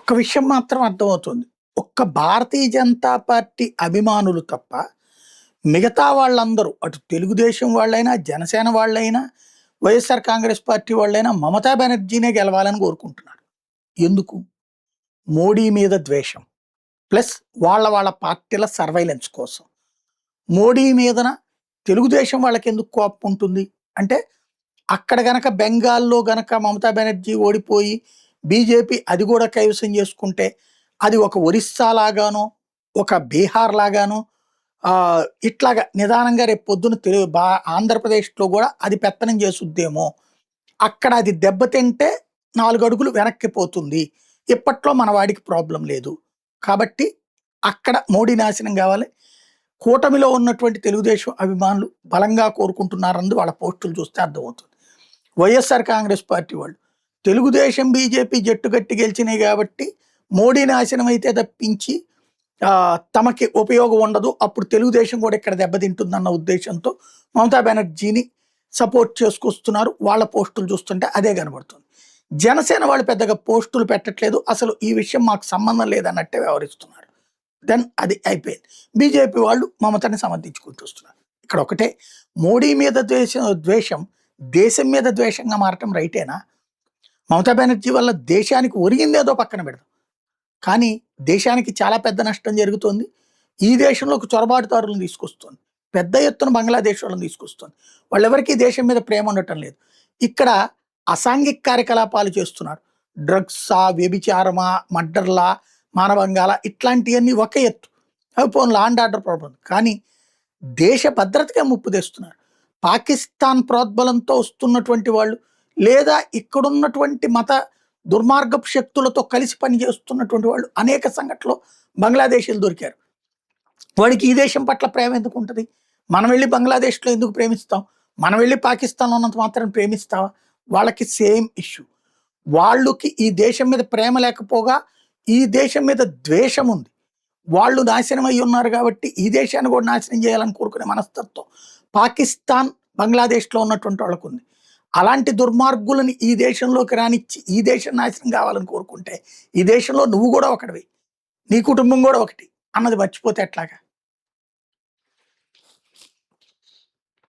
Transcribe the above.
ఒక్క విషయం మాత్రం అర్థమవుతుంది. ఒక్క భారతీయ జనతా పార్టీ అభిమానులు తప్ప, మిగతా వాళ్ళందరూ అటు తెలుగుదేశం వాళ్ళైనా, జనసేన వాళ్ళైనా, వైఎస్ఆర్ కాంగ్రెస్ పార్టీ వాళ్ళైనా మమతా బెనర్జీనే గెలవాలని కోరుకుంటున్నారు. ఎందుకు? మోడీ మీద ద్వేషం. ప్లస్ వాళ్ళ పార్టీల సర్వైలెన్స్ కోసం. మోడీ మీదన తెలుగుదేశం వాళ్ళకెందుకు కోపం ఉంటుంది? అంటే అక్కడ గనక బెంగాల్లో గనక మమతా బెనర్జీ ఓడిపోయి బీజేపీ అది కూడా కైవసం చేసుకుంటే అది ఒక ఒరిస్సా లాగానో, ఒక బీహార్ లాగానో ఇట్లాగా నిదానంగా రేపు పొద్దున ఆంధ్రప్రదేశ్లో కూడా అది పెత్తనం చేసుద్దేమో. అక్కడ అది దెబ్బతింటే 4 అడుగులు వెనక్కి పోతుంది. ఇప్పట్లో మన వాడికి ప్రాబ్లం లేదు. కాబట్టి అక్కడ మోడీ నాశనం కావాలి. కూటమిలో ఉన్నటువంటి తెలుగుదేశం అభిమానులు బలంగా కోరుకుంటున్నారన్నది వాళ్ళ పోస్టులు చూస్తే అర్థమవుతుంది. వైఎస్ఆర్ కాంగ్రెస్ పార్టీ వాళ్ళు తెలుగుదేశం బీజేపీ జట్టు గట్టి గెలిచినాయి కాబట్టి మోడీ నాశనం అయితే తప్పించి తమకి ఉపయోగం ఉండదు, అప్పుడు తెలుగుదేశం కూడా ఇక్కడ దెబ్బతింటుందన్న ఉద్దేశంతో మమతా బెనర్జీని సపోర్ట్ చేసుకొస్తున్నారు. వాళ్ళ పోస్టులు చూస్తుంటే అదే కనబడుతుంది. జనసేన వాళ్ళు పెద్దగా పోస్టులు పెట్టట్లేదు, అసలు ఈ విషయం మాకు సంబంధం లేదన్నట్టే వ్యవహరిస్తున్నారు. దెన్ అది అయిపోయింది. బీజేపీ వాళ్ళు మమతని సమర్థించుకుంటూ వస్తున్నారు. ఇక్కడ ఒకటే, మోడీ మీద ద్వేషం దేశం మీద ద్వేషంగా మారటం రైటేనా? మమతా బెనర్జీ వల్ల దేశానికి ఒరిగిందేదో పక్కన పెడదాం, కానీ దేశానికి చాలా పెద్ద నష్టం జరుగుతుంది. ఈ దేశంలోకి చొరబాటుదారులను తీసుకొస్తుంది, పెద్ద ఎత్తున బంగ్లాదేశ్ వాళ్ళని తీసుకొస్తుంది. వాళ్ళెవరికీ దేశం మీద ప్రేమ ఉండటం లేదు. ఇక్కడ అసాంఘిక కార్యకలాపాలు చేస్తున్నారు. డ్రగ్సా, వ్యభిచారమా, మర్డర్లా, మానవంగాల ఇట్లాంటివన్నీ ఒక ఎత్తు, అవి పోను లా అండ్ ఆర్డర్ ప్రాబ్లం. కానీ దేశ భద్రతకే ముప్పు తెస్తున్నారు. పాకిస్తాన్ ప్రోద్బలంతో వస్తున్నటువంటి వాళ్ళు, లేదా ఇక్కడున్నటువంటి మత దుర్మార్గపు శక్తులతో కలిసి పనిచేస్తున్నటువంటి వాళ్ళు అనేక సంఘటనలో బంగ్లాదేశీలు దొరికారు. వాడికి ఈ దేశం పట్ల ప్రేమ ఎందుకు ఉంటుంది? మనం వెళ్ళి బంగ్లాదేశ్లో ఎందుకు ప్రేమిస్తాం? మనం వెళ్ళి పాకిస్తాన్లో ఉన్నంత మాత్రం ప్రేమిస్తావా? వాళ్ళకి సేమ్ ఇష్యూ. వాళ్ళకి ఈ దేశం మీద ప్రేమ లేకపోగా ఈ దేశం మీద ద్వేషం ఉంది. వాళ్ళు నాశనం అయి ఉన్నారు కాబట్టి ఈ దేశాన్ని కూడా నాశనం చేయాలని కోరుకునే మనస్తత్వం పాకిస్తాన్, బంగ్లాదేశ్లో ఉన్నటువంటి వాళ్ళకు ఉంది. అలాంటి దుర్మార్గులని ఈ దేశంలోకి రానిచ్చి ఈ దేశం నాశనం కావాలని కోరుకుంటే ఈ దేశంలో నువ్వు కూడా ఒకటివి, నీ కుటుంబం కూడా ఒకటి అన్నది మర్చిపోతే ఎట్లాగా?